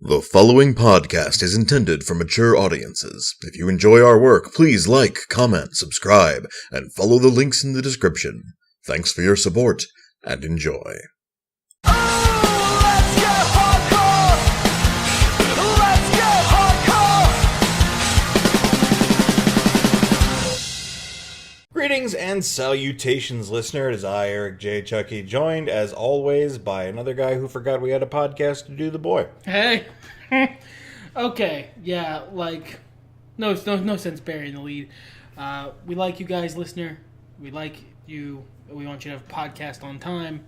The following podcast is intended for mature audiences. If you enjoy our work, please like, comment, subscribe, and follow the links in the description. Thanks for your support, and enjoy. Greetings and salutations, listener. It is I, Eric J. Chucky, joined, as always, by another guy who forgot we had a podcast to do, The Boy. Hey. Okay, yeah, no sense burying the lead. We like you guys, listener. We like you. We want you to have a podcast on time.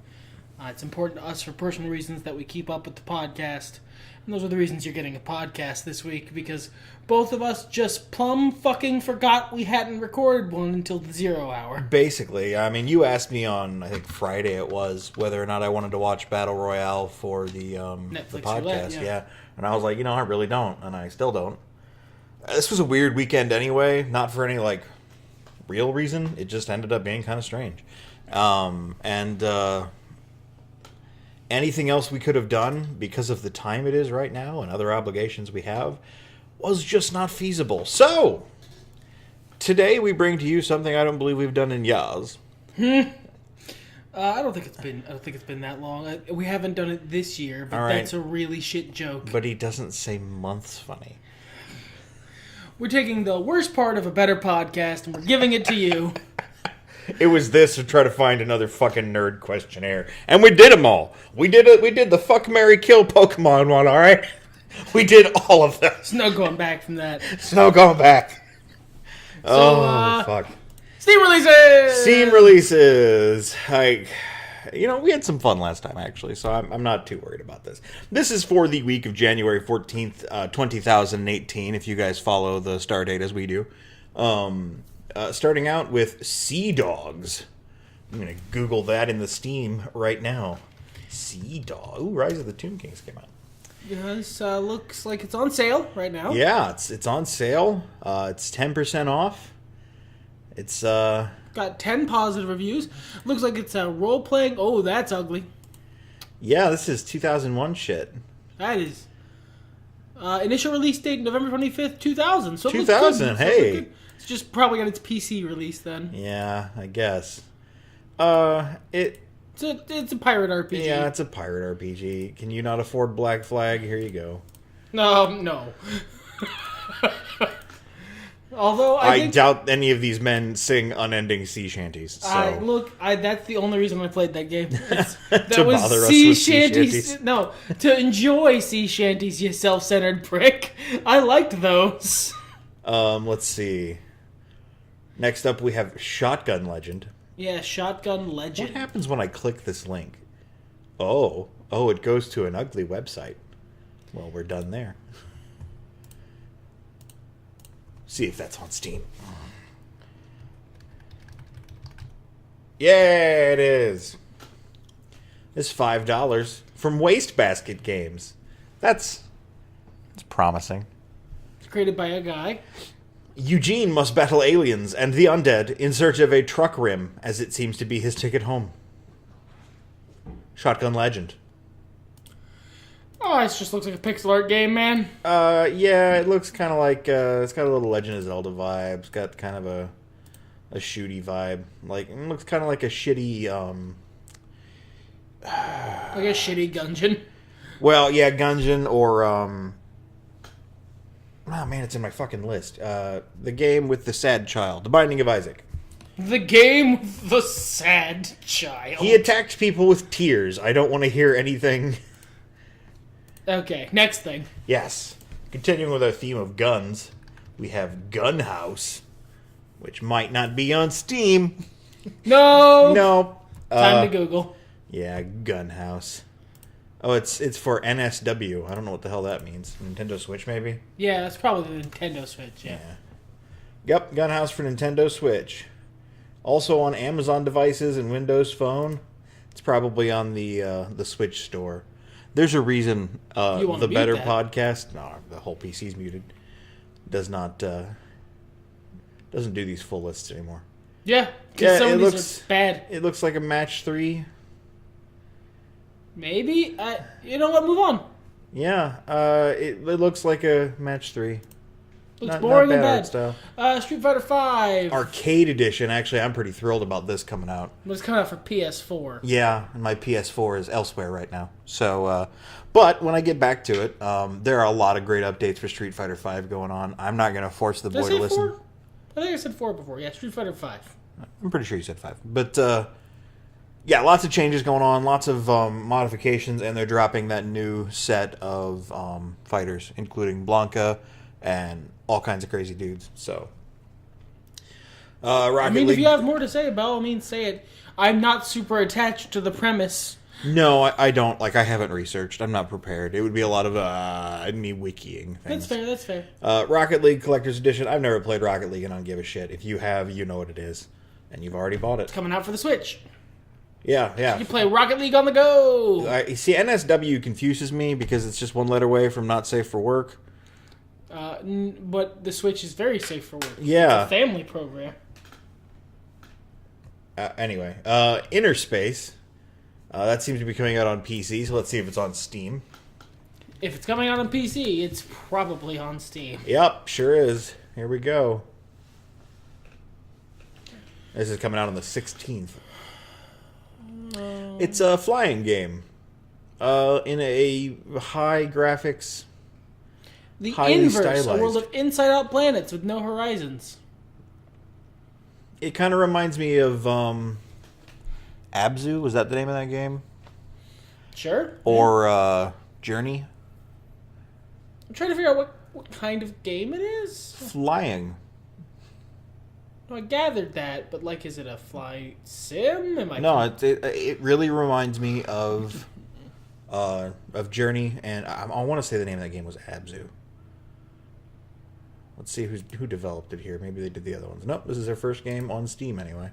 It's important to us for personal reasons that we keep up with the podcast. And those are the reasons you're getting a podcast this week, because both of us just plumb fucking forgot we hadn't recorded one until the 0 hour. Basically, I mean, you asked me on, I think Friday it was, whether or not I wanted to watch Battle Royale for the podcast. Roulette, yeah. And I was like, I really don't, and I still don't. This was a weird weekend anyway, not for any, real reason. It just ended up being kind of strange. Anything else we could have done because of the time it is right now and other obligations we have was just not feasible. So, today we bring to you something I don't believe we've done in years. I don't think it's been that long. We haven't done it this year, but That's a really shit joke. But he doesn't say months funny. We're taking the worst part of a better podcast and we're giving it to you. It was this to try to find another fucking nerd questionnaire. And we did them all. We did it. We did the fuck, marry, kill Pokemon one, alright? We did all of them. There's no going back from that. There's no going back. Fuck. Steam releases! Steam releases. We had some fun last time, actually, so I'm not too worried about this. This is for the week of January 14th, 2018, if you guys follow the star date as we do. Starting out with Sea Dogs. I'm going to Google that in the Steam right now. Sea Dog. Ooh, Rise of the Tomb Kings came out. This looks like it's on sale right now. Yeah, it's on sale. It's 10% off. It's got 10 positive reviews. Looks like it's role-playing. Oh, that's ugly. Yeah, this is 2001 shit. That is. Initial release date November 25th, 2000. So 2000, hey. It's just probably got its PC release then. Yeah, I guess. It's a pirate RPG. Yeah, it's a pirate RPG. Can you not afford Black Flag? Here you go. No. Although I doubt any of these men sing unending sea shanties. So. That's the only reason I played that game. To bother us with sea shanties. No, to enjoy sea shanties, you self-centered prick. I liked those. Let's see. Next up, we have Shotgun Legend. Yeah, Shotgun Legend. What happens when I click this link? Oh, it goes to an ugly website. Well, we're done there. See if that's on Steam. Yeah, it is. It's $5 from Wastebasket Games. That's promising. It's created by a guy. Eugene must battle aliens and the undead in search of a truck rim, as it seems to be his ticket home. Shotgun Legend. Oh, it just looks like a pixel art game, man. Yeah, it looks kind of like, it's got a little Legend of Zelda vibe. It's got kind of a shooty vibe. It looks kind of like a shitty, like a shitty Gungeon. Well, yeah, Gungeon or, oh man, it's in my fucking list. The game with the sad child. The Binding of Isaac. The game with the sad child. He attacked people with tears. I don't want to hear anything. Okay, next thing. Yes. Continuing with our theme of guns, we have Gunhouse, which might not be on Steam. No. No. Time to Google. Yeah, Gunhouse. Oh, it's for NSW. I don't know what the hell that means. Nintendo Switch, maybe? Yeah, that's probably the Nintendo Switch, yeah. Yep, Gunhouse for Nintendo Switch. Also on Amazon devices and Windows Phone. It's probably on the Switch store. There's a reason the Better podcast, no, the whole PC's muted, doesn't do these full lists anymore. Yeah, because some of these are bad. It looks like a match 3. Maybe. You know what? Move on. Yeah, it looks like a match 3. Looks Not boring bad and art bad. style. Street Fighter 5. Arcade edition. Actually, I'm pretty thrilled about this coming out. But it's coming out for PS4. Yeah, and my PS4 is elsewhere right now. So, but when I get back to it, there are a lot of great updates for Street Fighter 5 going on. I'm not going to force the boy to listen. 4? I think I said 4 before. Yeah, Street Fighter 5. I'm pretty sure you said 5. But, yeah, lots of changes going on, lots of modifications, and they're dropping that new set of fighters, including Blanca and all kinds of crazy dudes. So, Rocket League. If you have more to say, by all means, say it. I'm not super attached to the premise. No, I don't. Like, I haven't researched. I'm not prepared. It would be a lot of me wikiing things. That's fair. Rocket League Collector's Edition. I've never played Rocket League and I don't give a shit. If you have, you know what it is. And you've already bought it. Coming out for the Switch. Yeah. You play Rocket League on the go. You see, NSW confuses me because it's just one letter away from not safe for work. But the Switch is very safe for work. Yeah. It's a family program. Anyway, Inner Space. That seems to be coming out on PC, so let's see if it's on Steam. If it's coming out on PC, it's probably on Steam. Yep, sure is. Here we go. This is coming out on the 16th. It's a flying game. In a high graphics. The highly Inverse, stylized. a world of inside-out planets with no horizons. It kind of reminds me of Abzu. Was that the name of that game? Sure. Or Journey? I'm trying to figure out what kind of game it is. Flying. No, I gathered that, but like, is it a fly sim? No, it really reminds me of Journey, and I want to say the name of that game was Abzu. Let's see who developed it here. Maybe they did the other ones. Nope, this is their first game on Steam anyway.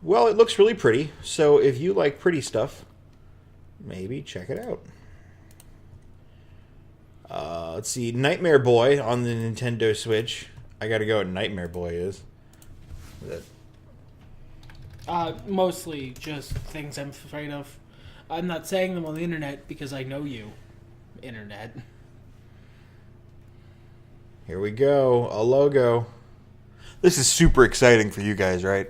Well, it looks really pretty, so if you like pretty stuff, maybe check it out. Let's see, Nightmare Boy on the Nintendo Switch. I gotta go what Nightmare Boy is. Mostly just things I'm afraid of. I'm not saying them on the internet because I know you, internet. Here we go, a logo. This is super exciting for you guys, right?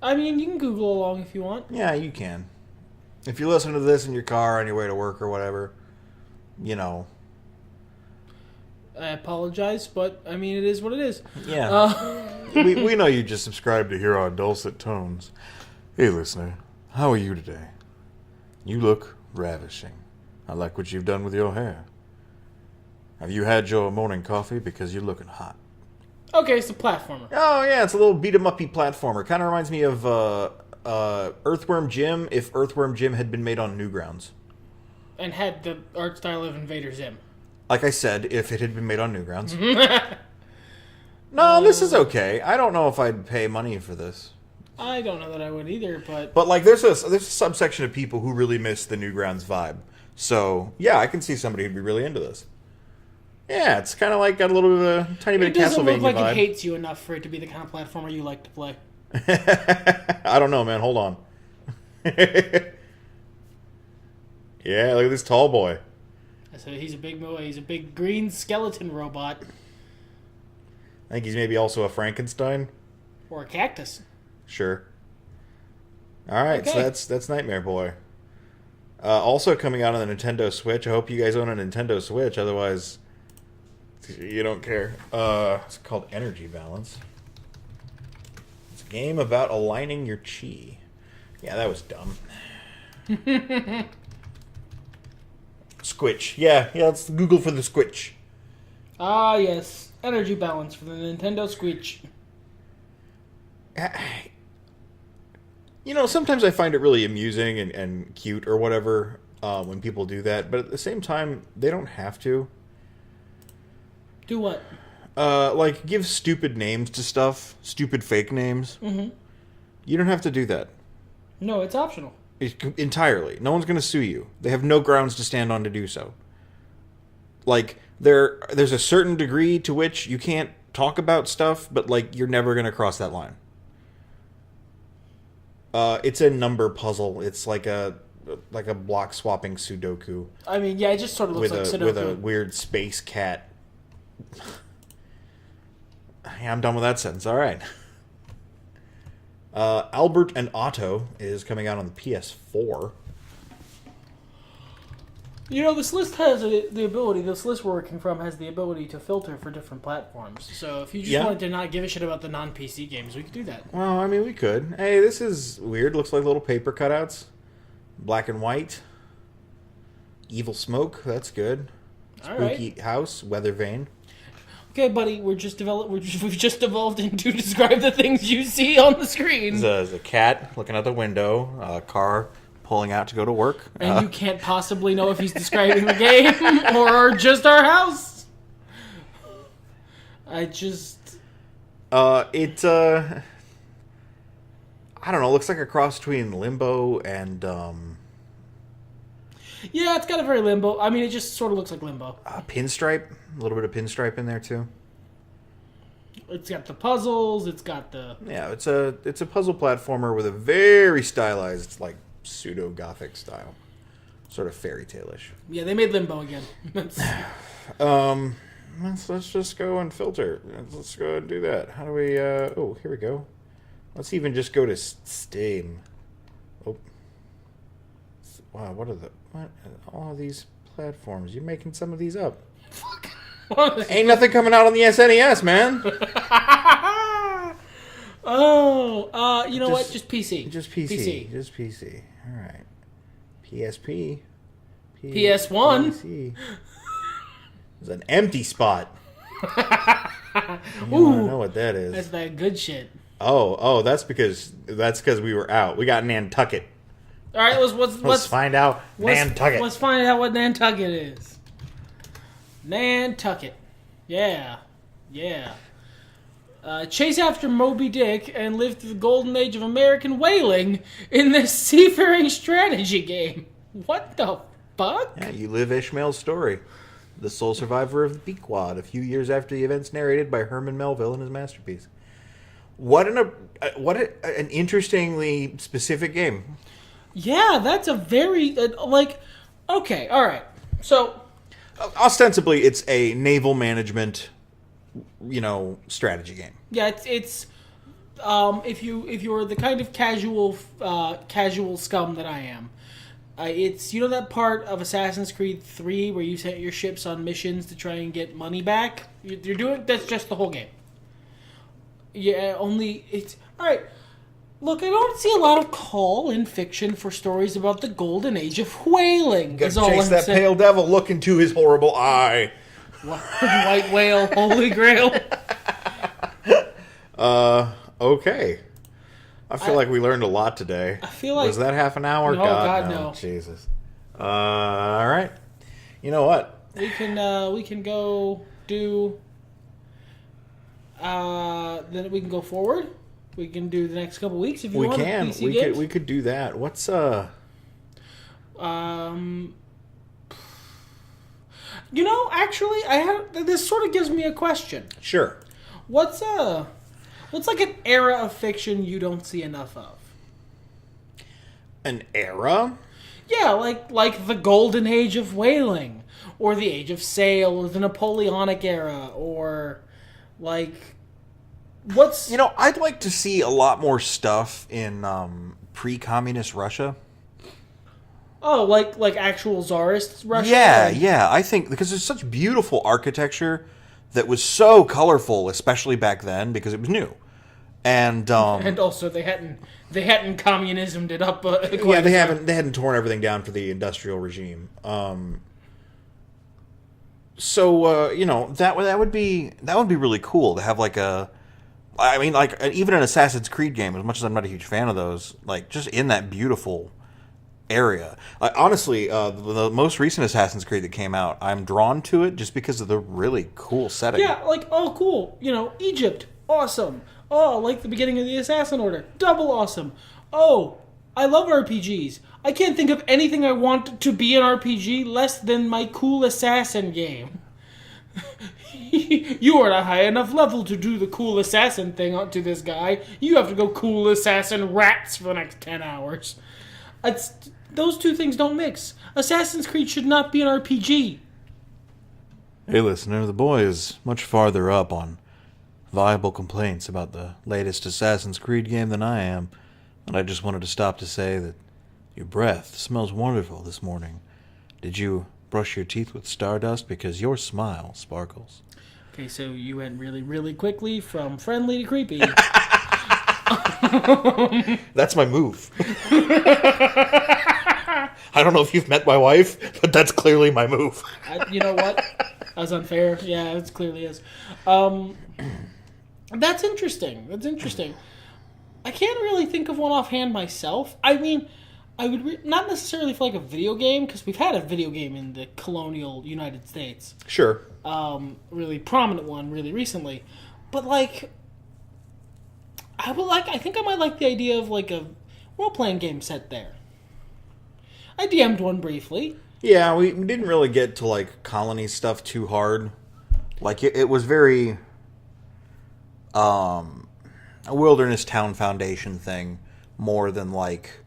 I mean, you can Google along if you want. Yeah, you can. If you listen to this in your car on your way to work or whatever, you know. I apologize, but I mean, it is what it is. Yeah. We know you just subscribed to hear our dulcet tones. Hey, listener, how are you today? You look ravishing. I like what you've done with your hair. Have you had your morning coffee? Because you're looking hot. Okay, it's a platformer. Oh, yeah, it's a little beat-em-up-y platformer. Kind of reminds me of Earthworm Jim if Earthworm Jim had been made on Newgrounds. And had the art style of Invader Zim. Like I said, if it had been made on Newgrounds. No, this is okay. I don't know if I'd pay money for this. I don't know that I would either, but... But, like, there's a subsection of people who really miss the Newgrounds vibe. So, yeah, I can see somebody who'd be really into this. Yeah, it's kind of like got a little bit of a tiny bit of Castlevania vibe. It doesn't look like it hates you enough for it to be the kind of platformer you like to play. I don't know, man. Hold on. Yeah, look at this tall boy. So he's a big boy. He's a big green skeleton robot. I think he's maybe also a Frankenstein. Or a cactus. Sure. All right, Okay. so that's Nightmare Boy. Also coming out on the Nintendo Switch. I hope you guys own a Nintendo Switch. Otherwise, you don't care. It's called Energy Balance. It's a game about aligning your chi. Yeah, that was dumb. Squitch. Yeah, let's Google for the Squitch. Ah, yes. Energy balance for the Nintendo Switch. You know, sometimes I find it really amusing and cute or whatever when people do that, but at the same time, they don't have to. Do what? Like, give stupid names to stuff. Stupid fake names. Mm-hmm. You don't have to do that. No, it's optional. Entirely. No one's going to sue you. They have no grounds to stand on to do so. Like, there's a certain degree to which you can't talk about stuff, but, like, you're never going to cross that line. It's a number puzzle. It's like a like a block swapping Sudoku. I mean, yeah, it just sort of looks like Sudoku. With a weird space cat. Yeah, I'm done with that sentence. All right. Albert and Otto is coming out on the PS4. You know, this list has the ability, this list we're working from has the ability to filter for different platforms. So if you just wanted to not give a shit about the non-PC games, we could do that. Well, I mean, we could. Hey, this is weird. Looks like little paper cutouts. Black and white. Evil Smoke, that's good. Spooky House, Weather Vane. Okay, buddy, we've just evolved into describe the things you see on the screen. There's a cat looking out the window, a car pulling out to go to work. And you can't possibly know if he's describing the game or just our house. I don't know, looks like a cross between Limbo and yeah, it's got a very Limbo. I mean, it just sort of looks like Limbo. Pinstripe, a little bit of Pinstripe in there too. It's got the puzzles. It's got the it's a puzzle platformer with a very stylized, like pseudo gothic style, sort of fairy tale-ish. Yeah, they made Limbo again. Let's just go and filter. Let's go and do that. How do we? Oh, here we go. Let's even just go to Steam. Oh, wow! What all of these platforms? You making some of these up? Fuck. Ain't nothing coming out on the SNES, man. You know what? Just PC. Just PC. Just PC. All right. PSP. PS1. PC. There's an empty spot. You Ooh, know what that is. That's that good shit. Oh, that's because we were out. We got Nantucket. All right, let's find out Nantucket. Let's find out what Nantucket is. Nantucket. Yeah. Chase after Moby Dick and live through the golden age of American whaling in this seafaring strategy game. What the fuck? Yeah, you live Ishmael's story. The sole survivor of the Pequod, a few years after the events narrated by Herman Melville in his masterpiece. What an interestingly specific game. Yeah, that's a very okay, all right. So ostensibly it's a naval management, strategy game. Yeah, it's if you're the kind of casual scum that I am, it's that part of Assassin's Creed 3 where you sent your ships on missions to try and get money back. You're doing that's just the whole game. Yeah, only it's all right. Look, I don't see a lot of call in fiction for stories about the golden age of whaling. Gotta chase that pale devil, look into his horrible eye. White whale, holy grail. Okay. I feel like we learned a lot today. I feel like... Was that half an hour? No, God, no. Jesus. All right. You know what? We can go do... then we can go forward. We can do the next couple weeks if you want. We could do that. What's actually, this sort of gives me a question. Sure. What's like an era of fiction you don't see enough of? An era? Yeah, like the golden age of whaling, or the age of sail, or the Napoleonic era, or like what's I'd like to see a lot more stuff in pre-communist Russia. Oh, like actual Tsarist Russia? Yeah. I think because there's such beautiful architecture that was so colorful, especially back then, because it was new, and also they hadn't communismed it up. They hadn't torn everything down for the industrial regime. That would be really cool to have even an Assassin's Creed game. As much as I'm not a huge fan of those, just in that beautiful area. Honestly, the most recent Assassin's Creed that came out, I'm drawn to it just because of the really cool setting. Yeah, cool. Egypt, awesome. Oh, like the beginning of the Assassin Order, double awesome. Oh, I love RPGs. I can't think of anything I want to be an RPG less than my cool assassin game. You are not high enough level to do the cool assassin thing to this guy. You have to go cool assassin rats for the next 10 hours. Those two things don't mix. Assassin's Creed should not be an RPG. Hey, listener, the boy is much farther up on viable complaints about the latest Assassin's Creed game than I am, and I just wanted to stop to say that your breath smells wonderful this morning. Did you brush your teeth with stardust? Because your smile sparkles. Okay, so you went really, really quickly from friendly to creepy. That's my move. I don't know if you've met my wife, but that's clearly my move. You know what? That was unfair. Yeah, it clearly is. That's interesting. I can't really think of one offhand myself. I mean, I would not necessarily for like a video game, because we've had a video game in the colonial United States. Sure. Really prominent one really recently. But like, I think I might like the idea of like a role-playing game set there. I DM'd one briefly. Yeah, we didn't really get to like colony stuff too hard. Like it was very a wilderness town foundation thing more than like,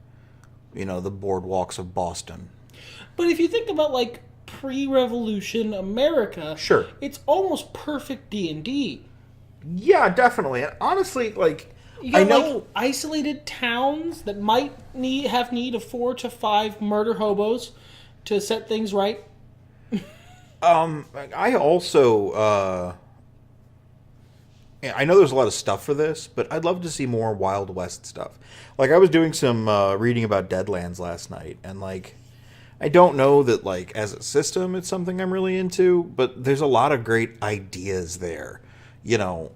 you know, the boardwalks of Boston. But if you think about like pre-revolution America, sure, it's almost perfect D&D. Yeah, definitely. And honestly, like, you got, I know like, isolated towns that might have need of 4 to 5 murder hobos to set things right. I also I know there's a lot of stuff for this, but I'd love to see more Wild West stuff. Like, I was doing some reading about Deadlands last night, and like, I don't know that like as a system it's something I'm really into, but there's a lot of great ideas there. You know,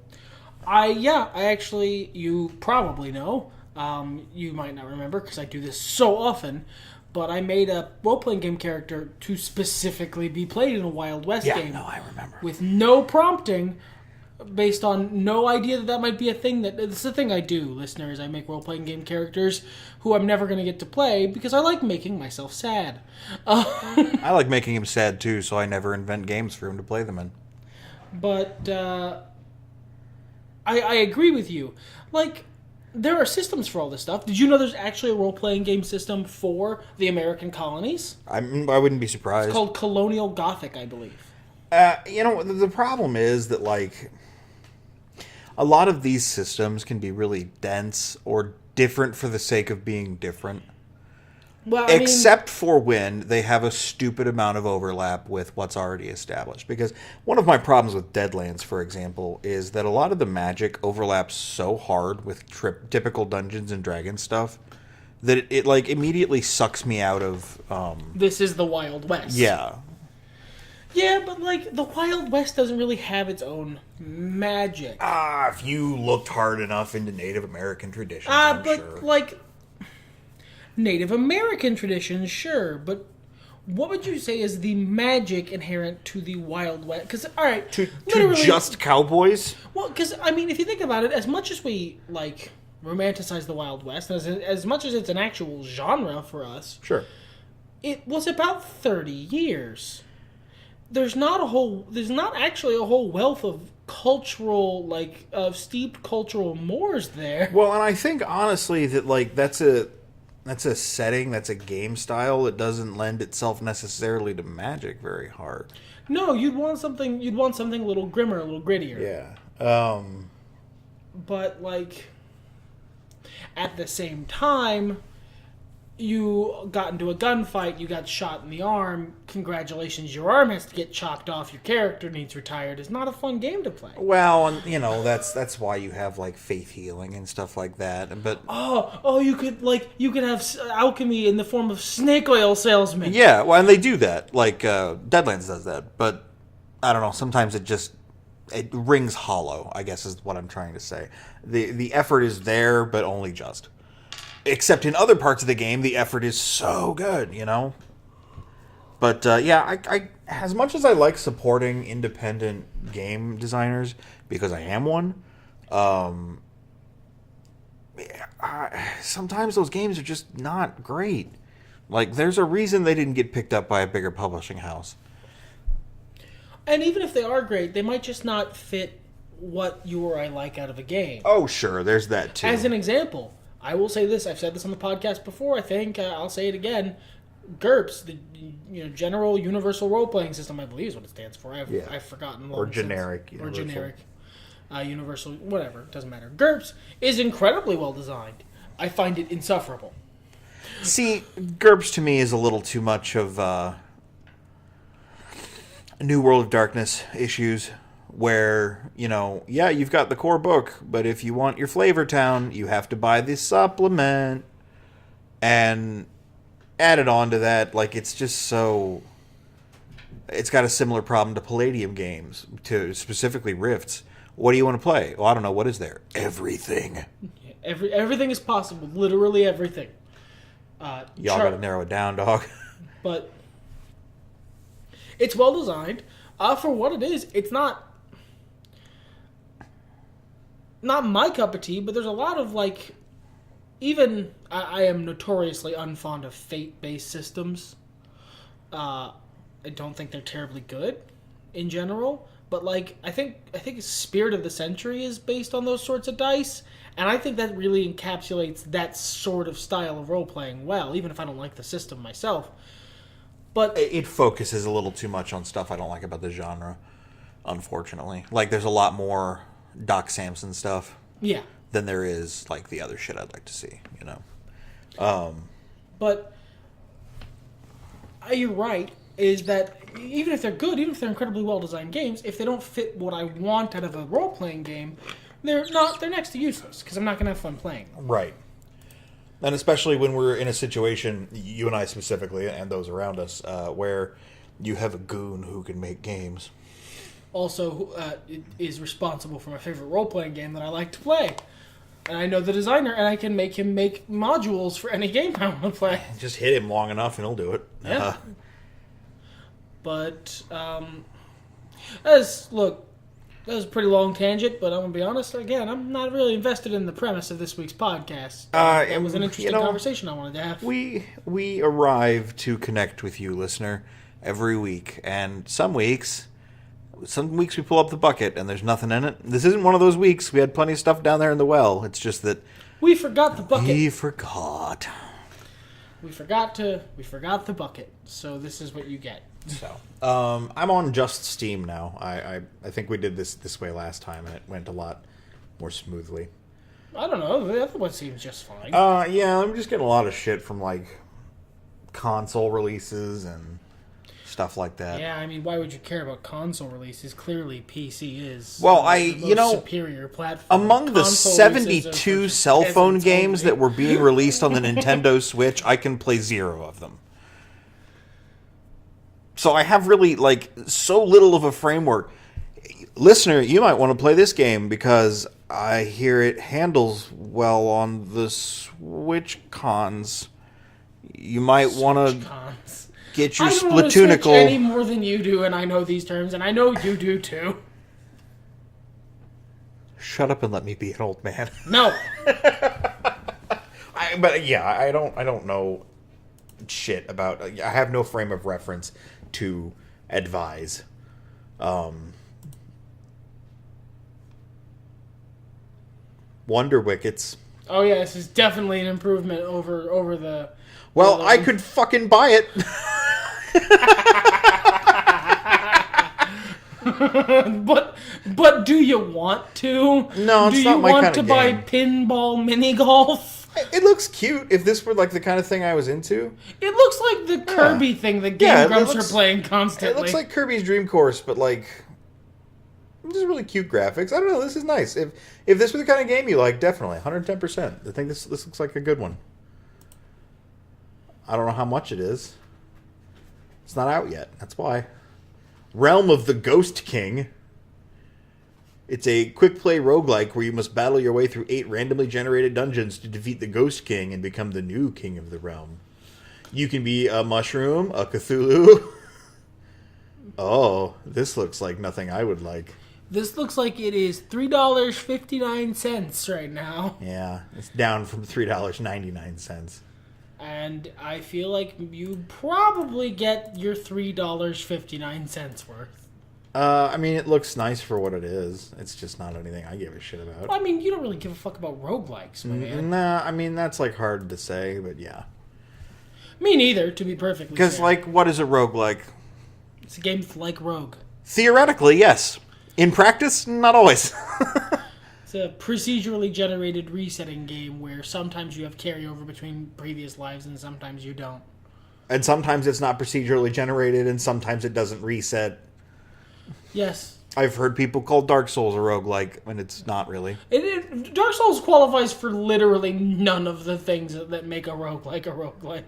I actually, you probably know, you might not remember because I do this so often, but I made a role-playing game character to specifically be played in a Wild West game. Yeah, no, I remember. With no prompting, based on no idea that might be a thing. It's the thing I do, listeners. I make role-playing game characters who I'm never going to get to play because I like making myself sad. I like making him sad too, so I never invent games for him to play them in. But, I agree with you. Like, there are systems for all this stuff. Did you know there's actually a role-playing game system for the American colonies? I wouldn't be surprised. It's called Colonial Gothic, I believe. You know, the problem is that, like, a lot of these systems can be really dense or different for the sake of being different. Well, Except for when they have a stupid amount of overlap with what's already established. Because one of my problems with Deadlands, for example, is that a lot of the magic overlaps so hard with typical Dungeons and Dragons stuff that it like immediately sucks me out of. This is the Wild West. Yeah. Yeah, but like the Wild West doesn't really have its own magic. If you looked hard enough into Native American traditions, I'm sure. Like Native American traditions, sure, but what would you say is the magic inherent to the Wild West? Because, all right, to just cowboys? Well, because, I mean, if you think about it, as much as we, like, romanticize the Wild West, as much as it's an actual genre for us, sure, it was about 30 years. There's not actually a whole wealth of cultural, like, of steeped cultural mores there. Well, and I think, honestly, that, like, that's a setting, that's a game style that doesn't lend itself necessarily to magic very hard. No, you'd want something a little grimmer, a little grittier. Yeah. But, like, at the same time, you got into a gunfight, you got shot in the arm, congratulations, your arm has to get chopped off, your character needs retired. It's not a fun game to play. Well, and, you know, that's why you have, like, faith healing and stuff like that. But you could have alchemy in the form of snake oil salesmen. Yeah, well, and they do that. Like, Deadlands does that. But, I don't know, sometimes it rings hollow, I guess is what I'm trying to say. The effort is there, but only just. Except in other parts of the game, the effort is so good, you know? But, I as much as I like supporting independent game designers, because I am one, sometimes those games are just not great. Like, there's a reason they didn't get picked up by a bigger publishing house. And even if they are great, they might just not fit what you or I like out of a game. Oh, sure, there's that, too. As an example, I will say this. I've said this on the podcast before. I think I'll say it again. GURPS, the General Universal Role Playing System, I believe is what it stands for. I've forgotten. Or generic. Or generic. Universal, whatever. Doesn't matter. GURPS is incredibly well designed. I find it insufferable. See, GURPS to me is a little too much of New World of Darkness issues where, you've got the core book, but if you want your Flavor Town, you have to buy this supplement. And added on to that, it's just so... It's got a similar problem to Palladium games, to specifically Rifts. What do you want to play? Well, I don't know. What is there? Everything. Everything is possible. Literally everything. Y'all got to narrow it down, dog. But it's well designed. For what it is, it's not my cup of tea, but there's a lot of, even... I am notoriously unfond of fate-based systems. I don't think they're terribly good in general. But, I think Spirit of the Century is based on those sorts of dice. And I think that really encapsulates that sort of style of role-playing well, even if I don't like the system myself. But it focuses a little too much on stuff I don't like about the genre, unfortunately. There's a lot more Doc Samson stuff. Yeah. Than there is, the other shit I'd like to see, But you're right, is that even if they're good, even if they're incredibly well-designed games, if they don't fit what I want out of a role-playing game, they're next to useless, because I'm not going to have fun playing them. Right. And especially when we're in a situation, you and I specifically, and those around us, where you have a goon who can make games. Also, is responsible for my favorite role-playing game that I like to play. And I know the designer, and I can make him make modules for any game I want to play. Just hit him long enough, and he'll do it. Yeah. But, that was a pretty long tangent, but I'm going to be honest, again, I'm not really invested in the premise of this week's podcast. It was an interesting conversation I wanted to have. We arrive to connect with you, listener, every week. And some weeks we pull up the bucket and there's nothing in it. This isn't one of those weeks. We had plenty of stuff down there in the well. It's just that we forgot the bucket. We forgot the bucket. So this is what you get. So, I'm on just Steam now. I think we did this way last time and it went a lot more smoothly. I don't know. The other one seems just fine. Yeah, I'm just getting a lot of shit from console releases and stuff like that. Yeah, I mean, why would you care about console releases? Clearly, PC is the most superior platform. Among the 72 cell phone games that were being released on the Nintendo Switch, I can play 0 of them. So I have really, so little of a framework. Listener, you might want to play this game because I hear it handles well on the Switch cons. You might want to get your Splatoonical... I don't any more than you do, and I know these terms, and I know you do too. Shut up and let me be an old man. No. I don't know shit about... I have no frame of reference to advise. Wonder Wickets. Oh yeah, this is definitely an improvement over the... Well, I could fucking buy it. But do you want to? No, it's not my kind of game. Do you want to buy pinball mini golf? It looks cute. If this were the kind of thing I was into, it looks like the Kirby thing that Game Grumps are playing constantly. It looks like Kirby's Dream Course, but just really cute graphics. I don't know. This is nice. If this were the kind of game you like, definitely 110%. I think this looks like a good one. I don't know how much it is. It's not out yet. That's why. Realm of the Ghost King. It's a quick play roguelike where you must battle your way through 8 randomly generated dungeons to defeat the Ghost King and become the new king of the realm. You can be a mushroom, a Cthulhu. Oh, this looks like nothing I would like. This looks like it is $3.59 right now. Yeah, it's down from $3.99. And I feel like you probably get your $3.59 worth. I mean, it looks nice for what it is. It's just not anything I give a shit about. I mean, you don't really give a fuck about roguelikes, my man. Nah, I mean, that's, like, hard to say, but yeah. Me neither, to be perfectly fair. Because, like, what is a roguelike? It's a game like Rogue. Theoretically, yes. In practice, not always. It's a procedurally generated resetting game where sometimes you have carryover between previous lives and sometimes you don't. And sometimes it's not procedurally generated, and sometimes it doesn't reset. Yes. I've heard people call Dark Souls a roguelike, and it's not really. Dark Souls qualifies for literally none of the things that make a roguelike a roguelike.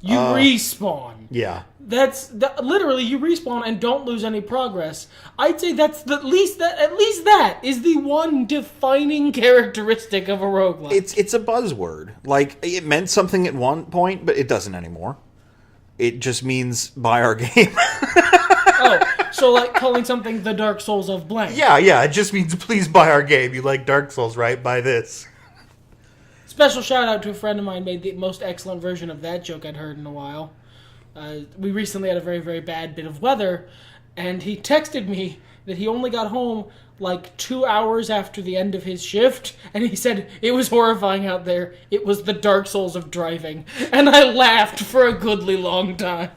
You respawn. Yeah. Literally you respawn and don't lose any progress. I'd say that's at least that is the one defining characteristic of a roguelike. It's a buzzword. Like, it meant something at one point, but it doesn't anymore. It just means buy our game. So like calling something the Dark Souls of blank. Yeah, it just means please buy our game. You like Dark Souls, right? Buy this. Special shout out to a friend of mine made the most excellent version of that joke I'd heard in a while. We recently had a very, very bad bit of weather, and he texted me that he only got home like 2 hours after the end of his shift, and he said it was horrifying out there. It was the Dark Souls of driving. And I laughed for a goodly long time.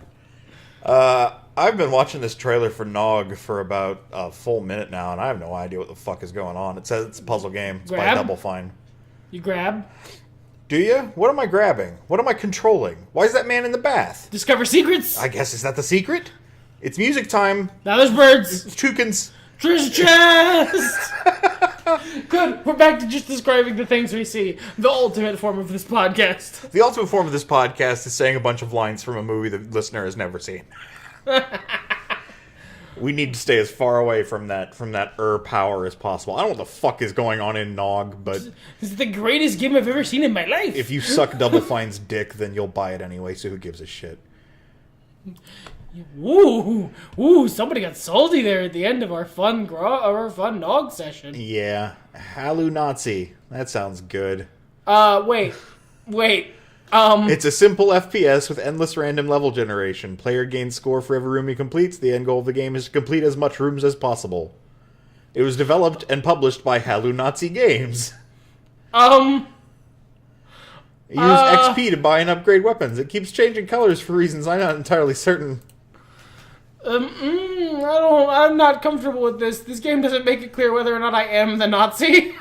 I've been watching this trailer for Nog for about a full minute now, and I have no idea what the fuck is going on. It says it's a puzzle game. It's by Double Fine. You grab? Do you? What am I grabbing? What am I controlling? Why is that man in the bath? Discover secrets? I guess, is that the secret? It's music time. Now there's birds. It's Chukins. Treasure chest! Good. We're back to just describing the things we see. The ultimate form of this podcast. The ultimate form of this podcast is saying a bunch of lines from a movie the listener has never seen. We need to stay as far away from that power as possible. I don't know what the fuck is going on in Nog, but this is the greatest game I've ever seen in my life. If you suck Double Fine's dick, then you'll buy it anyway, so who gives a shit? Ooh, somebody got salty there at the end of our fun Nog session. Yeah. Halu Nazi. That sounds good. Wait. It's a simple FPS with endless random level generation. Player gains score for every room he completes. The end goal of the game is to complete as much rooms as possible. It was developed and published by Halu Nazi Games. Use XP to buy and upgrade weapons. It keeps changing colors for reasons I'm not entirely certain. I'm not comfortable with this. This game doesn't make it clear whether or not I am the Nazi.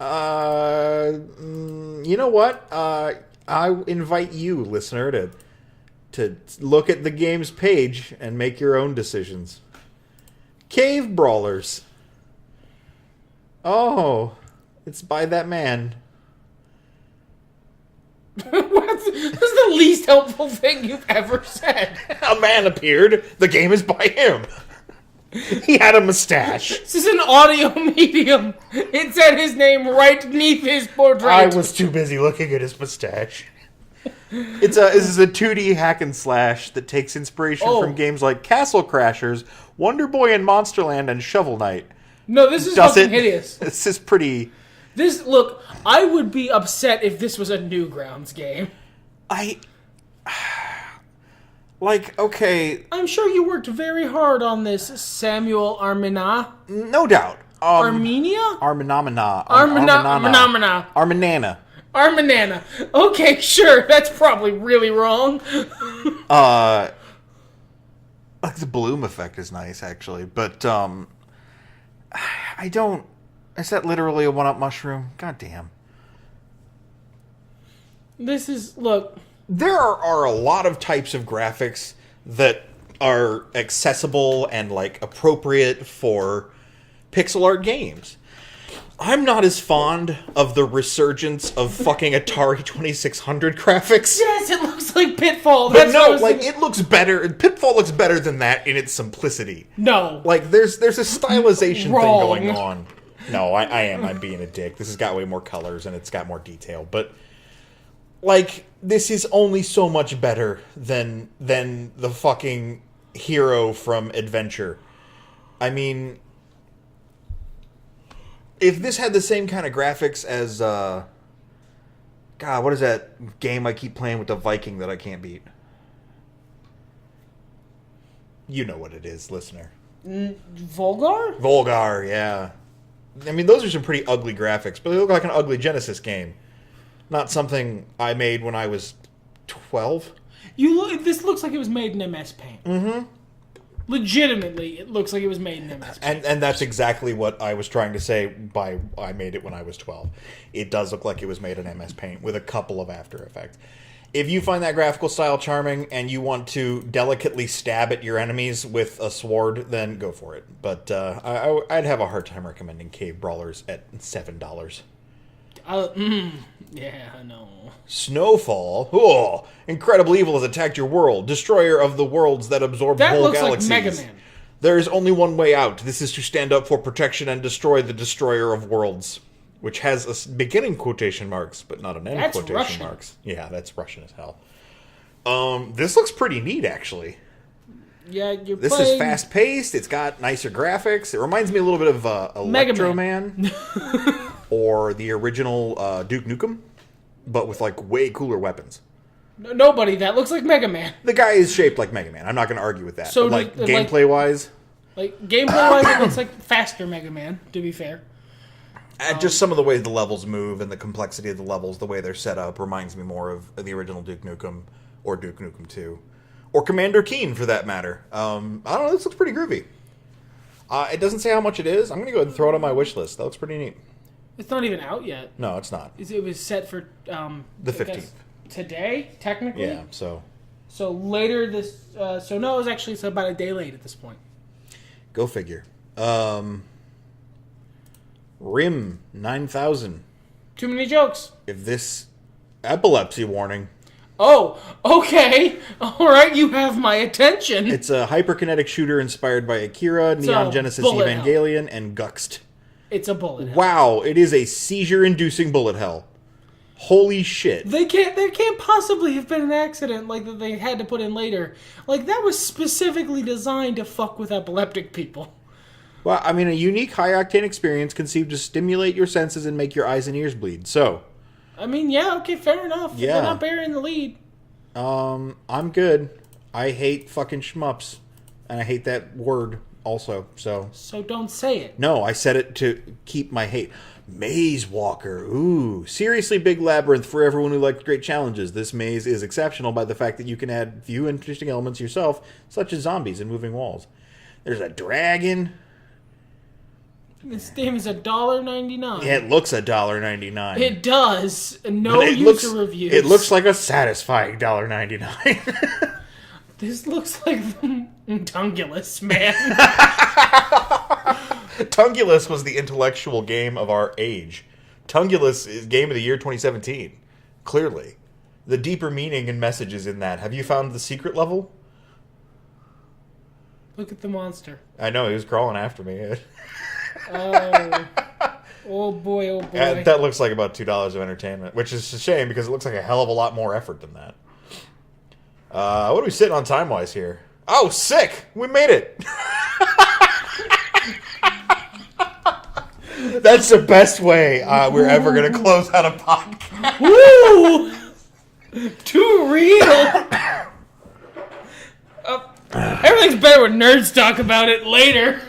You know what? I invite you, listener, to look at the game's page and make your own decisions. Cave Brawlers. Oh, it's by that man. That's the least helpful thing you've ever said. A man appeared. The game is by him. He had a mustache. This is an audio medium. It said his name right beneath his portrait. I was too busy looking at his mustache. This is a 2D hack and slash that takes inspiration from games like Castle Crashers, Wonder Boy and Monsterland, and Shovel Knight. No, this is fucking hideous. This is pretty... Look, I would be upset if this was a Newgrounds game. Okay... I'm sure you worked very hard on this, Samuel Armina. No doubt. Armenia? Arminamina. Arminana. Okay, sure. That's probably really wrong. Like the bloom effect is nice, actually. But, I don't... Is that literally a one-up mushroom? God damn. Look... There are a lot of types of graphics that are accessible and, like, appropriate for pixel art games. I'm not as fond of the resurgence of fucking Atari 2600 graphics. Yes, it looks like Pitfall. But it looks better. Pitfall looks better than that in its simplicity. No. Like, there's a stylization thing going on. No, I'm being a dick. This has got way more colors and it's got more detail. But, like, this is only so much better than the fucking hero from Adventure. I mean... If this had the same kind of graphics as, God, what is that game I keep playing with the Viking that I can't beat? You know what it is, listener. Volgar? Volgar, yeah. I mean, those are some pretty ugly graphics, but they look like an ugly Genesis game. Not something I made when I was 12. This looks like it was made in MS Paint. Mm-hmm. Legitimately, it looks like it was made in MS Paint. And that's exactly what I was trying to say by I made it when I was 12. It does look like it was made in MS Paint with a couple of After Effects. If you find that graphical style charming and you want to delicately stab at your enemies with a sword, then go for it. But I'd have a hard time recommending Cave Brawlers at $7. Yeah, I know. Snowfall. Oh, incredible evil has attacked your world. Destroyer of the worlds that absorb whole galaxies. That looks like Mega Man. There is only one way out. This is to stand up for protection and destroy the destroyer of worlds. Which has a beginning quotation marks, but not an end quotation Russian. marks. Yeah, that's Russian as hell. This looks pretty neat, actually. Yeah, This is fast-paced. It's got nicer graphics. It reminds me a little bit of Electro Man. Or the original Duke Nukem, but with, like, way cooler weapons. Nobody. That looks like Mega Man. The guy is shaped like Mega Man. I'm not going to argue with that. So but, gameplay-wise... Gameplay-wise, it looks like faster Mega Man, to be fair. Just some of the ways the levels move and the complexity of the levels, the way they're set up, reminds me more of the original Duke Nukem or Duke Nukem 2. Or Commander Keen, for that matter. I don't know, this looks pretty groovy. It doesn't say how much it is. I'm going to go ahead and throw it on my wish list. That looks pretty neat. It's not even out yet. No, it's not. It was set for... the 15th. Today, technically? Yeah, so... So later this... so no, it was actually about a day late at this point. Go figure. Rim 9000. Too many jokes. If this epilepsy warning. Oh, okay. All right, you have my attention. It's a hyperkinetic shooter inspired by Akira, Neon Genesis Evangelion, and Guxt. It's a bullet hell. Wow, it is a seizure-inducing bullet hell. Holy shit. There can't possibly have been an accident like that they had to put in later. Like, that was specifically designed to fuck with epileptic people. Well, I mean, a unique high-octane experience conceived to stimulate your senses and make your eyes and ears bleed. So, I mean, yeah, okay, fair enough. Yeah. They're not bearing the lead. I'm good. I hate fucking shmups. And I hate that word also, so... So don't say it. No, I said it to keep my hate. Maze Walker. Ooh. Seriously big labyrinth for everyone who likes great challenges. This maze is exceptional by the fact that you can add few interesting elements yourself, such as zombies and moving walls. There's a dragon... This game is $1.99. Yeah, it looks $1.99. It does. No reviews. It looks like a satisfying $1.99. This looks like Tungulus, man. Tungulus was the intellectual game of our age. Tungulus is game of the year 2017. Clearly. The deeper meaning and messages in that. Have you found the secret level? Look at the monster. I know, he was crawling after me. Oh boy, oh boy. That looks like about $2 of entertainment, which is a shame because it looks like a hell of a lot more effort than that. What are we sitting on time-wise here? Oh, sick! We made it! That's the best way we're ever going to close out a podcast. Woo! Too real! Everything's better when nerds talk about it later.